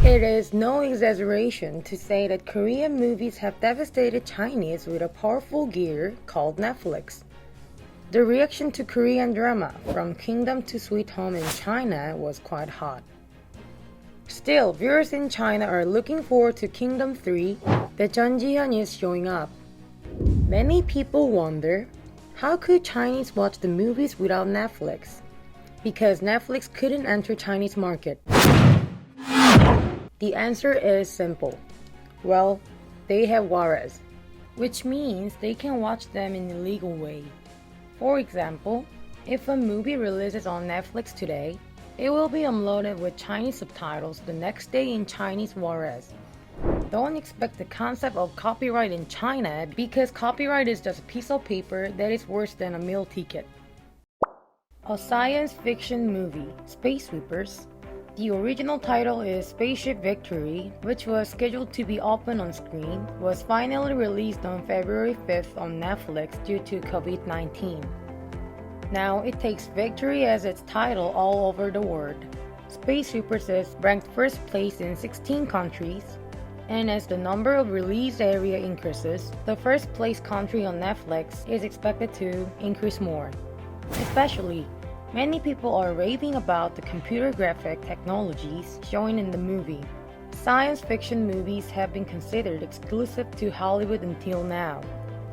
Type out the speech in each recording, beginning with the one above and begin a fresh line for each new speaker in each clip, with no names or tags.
It is no exaggeration to say that Korean movies have devastated Chinese with a powerful gear called Netflix. The reaction to Korean drama from Kingdom to Sweet Home in China was quite hot. Still, viewers in China are looking forward to Kingdom 3 that Jun Ji-hyun is showing up. Many people wonder, how could Chinese watch the movies without Netflix? Because Netflix couldn't enter Chinese market. The answer is simple. Well, they have Juarez, which means they can watch them in a legal way. For example, if a movie releases on Netflix today, it will be uploaded with Chinese subtitles the next day in Chinese Juarez. Don't expect the concept of copyright in China because copyright is just a piece of paper that is worse than a meal ticket. A science fiction movie, Space Sweepers. The original title is Spaceship Victory, which was scheduled to be open on screen, was finally released on February 5th on Netflix due to COVID-19. Now it takes victory as its title all over the world. Space Sweepers is ranked first place in 16 countries, and as the number of release area increases, the first place country on Netflix is expected to increase more. Especially, many people are raving about the computer graphic technologies shown in the movie. Science fiction movies have been considered exclusive to Hollywood until now,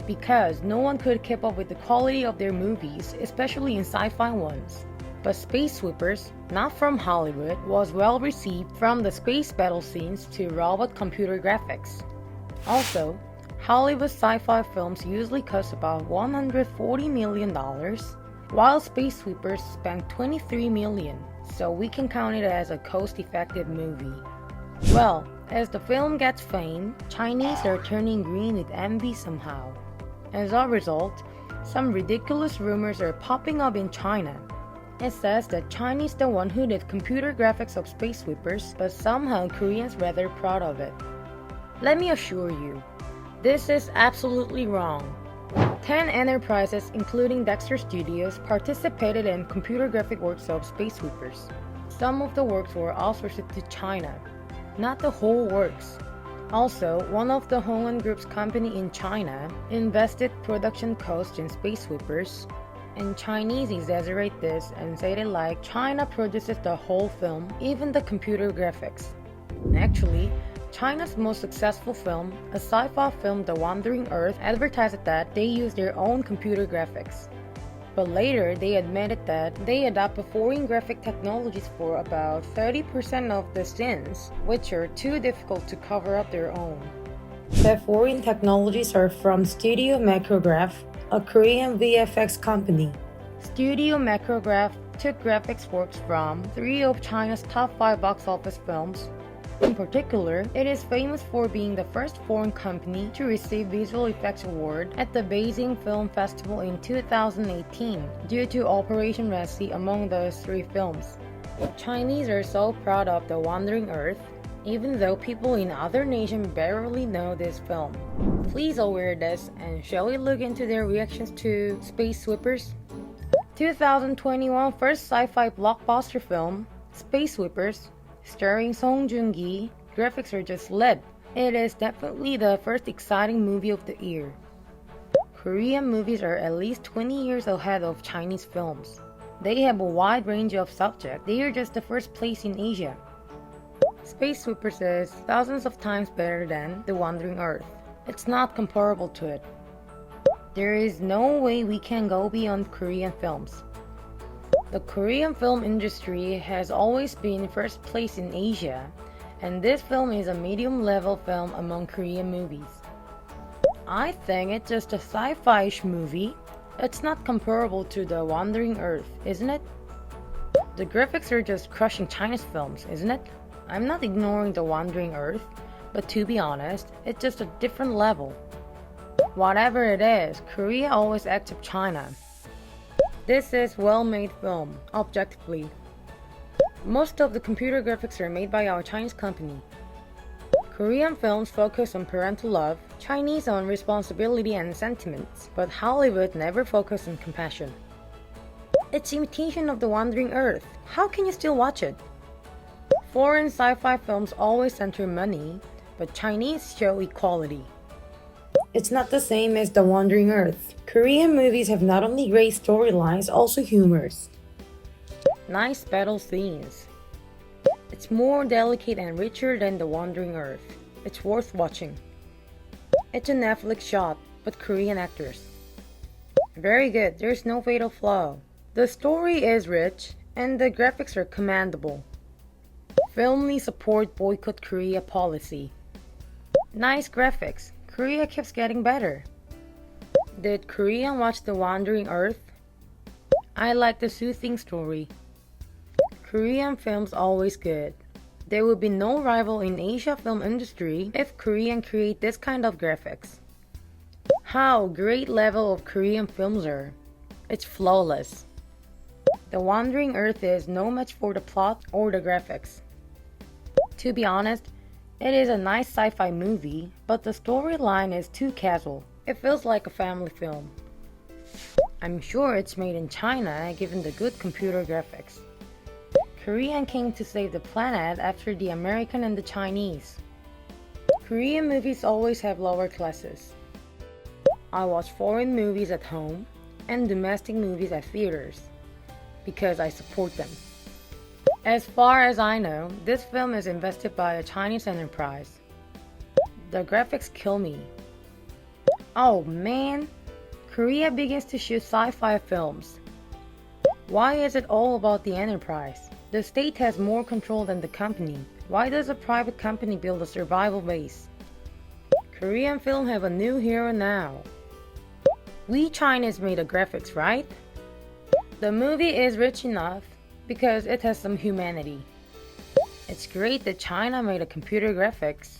because no one could keep up with the quality of their movies, especially in sci-fi ones. But Space Sweepers, not from Hollywood, was well received from the space battle scenes to robot computer graphics. Also, Hollywood sci-fi films usually cost about $140 million, while Space Sweepers spent $23 million, so we can count it as a cost-effective movie. Well, as the film gets fame, Chinese are turning green with envy somehow. As a result, some ridiculous rumors are popping up in China. It says that Chinese the one who did computer graphics of Space Sweepers, but somehow Koreans rather proud of it. Let me assure you, this is absolutely wrong. 10 enterprises, including Dexter Studios, participated in computer graphic works of Space Sweepers. Some of the works were outsourced to China, not the whole works. Also, one of the Hongwen Group's company in China invested production costs in Space Sweepers, and Chinese exaggerate this and say it like China produces the whole film, even the computer graphics. Actually, China's most successful film, a sci-fi film The Wandering Earth, advertised that they use their own computer graphics. But later, they admitted that they adopt foreign graphic technologies for about 30% of the scenes, which are too difficult to cover up their own. The foreign technologies are from Studio Macrograph, a Korean VFX company. Studio Macrograph took graphics works from 3 of China's top 5 box office films. In particular, it is famous for being the first foreign company to receive Visual Effects Award at the Beijing Film Festival in 2018 due to Operation Red Sea among those 3 films. Chinese are so proud of The Wandering Earth, even though people in other nations barely know this film. Please aware this, and shall we look into their reactions to Space Sweepers? 2021 first sci-fi blockbuster film, Space Sweepers, starring Song Joong-ki, graphics are just lit. It is definitely the first exciting movie of the year. Korean movies are at least 20 years ahead of Chinese films. They have a wide range of subjects. They are just the first place in Asia. Space Sweepers is thousands of times better than The Wandering Earth. It's not comparable to it. There is no way we can go beyond Korean films. The Korean film industry has always been first place in Asia, and this film is a medium-level film among Korean movies. I think it's just a sci-fi-ish movie. It's not comparable to The Wandering Earth, isn't it? The graphics are just crushing Chinese films, isn't it? I'm not ignoring The Wandering Earth, but to be honest, it's just a different level. Whatever it is, Korea always accepts China. This is well-made film, objectively. Most of the computer graphics are made by our Chinese company. Korean films focus on parental love, Chinese on responsibility and sentiments, but Hollywood never focused on compassion. It's imitation of The Wandering Earth. How can you still watch it? Foreign sci-fi films always center money, but Chinese show equality. It's not the same as The Wandering Earth. Korean movies have not only great storylines, also humors. Nice battle scenes. It's more delicate and richer than The Wandering Earth. It's worth watching. It's a Netflix shot, but Korean actors. Very good, there's no fatal flaw. The story is rich, and the graphics are commendable. Firmly support Boycott Korea policy. Nice graphics. Korea keeps getting better. Did Korean watch The Wandering Earth? I like the soothing story. Korean films always good. There will be no rival in Asia film industry if Korean create this kind of graphics. How great level of Korean films are. It's flawless. The Wandering Earth is no match for the plot or the graphics. To be honest, it is a nice sci-fi movie, but the storyline is too casual. It feels like a family film. I'm sure it's made in China given the good computer graphics. Korean came to save the planet after the American and the Chinese. Korean movies always have lower classes. I watch foreign movies at home and domestic movies at theaters because I support them. As far as I know, this film is invested by a Chinese enterprise. The graphics kill me. Oh man, Korea begins to shoot sci-fi films. Why is it all about the enterprise? The state has more control than the company. Why does a private company build a survival base? Korean film have a new hero now. We Chinese made the graphics, right? The movie is rich enough because it has some humanity. It's great that China made a computer graphics.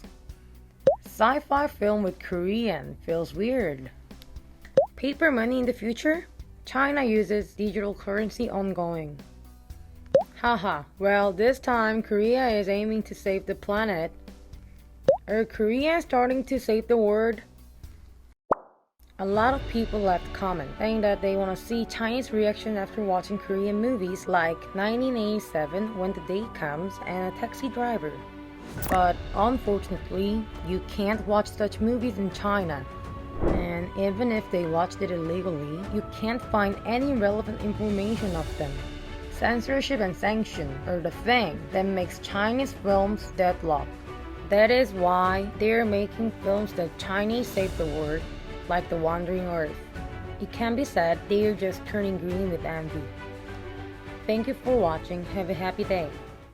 Sci-fi film with Korean feels weird. Paper money in the future? China uses digital currency ongoing. Haha, well this time Korea is aiming to save the planet. Are Koreans starting to save the world? A lot of people left comments saying that they want to see Chinese reaction after watching Korean movies like 1987 When the Day Comes and A Taxi Driver. But unfortunately, you can't watch such movies in China. And even if they watched it illegally, you can't find any relevant information of them. Censorship and sanction are the thing that makes Chinese films deadlocked. That is why they're making films that Chinese save the world, like The Wandering Earth. It can be said they are just turning green with envy. Thank you for watching. Have a happy day.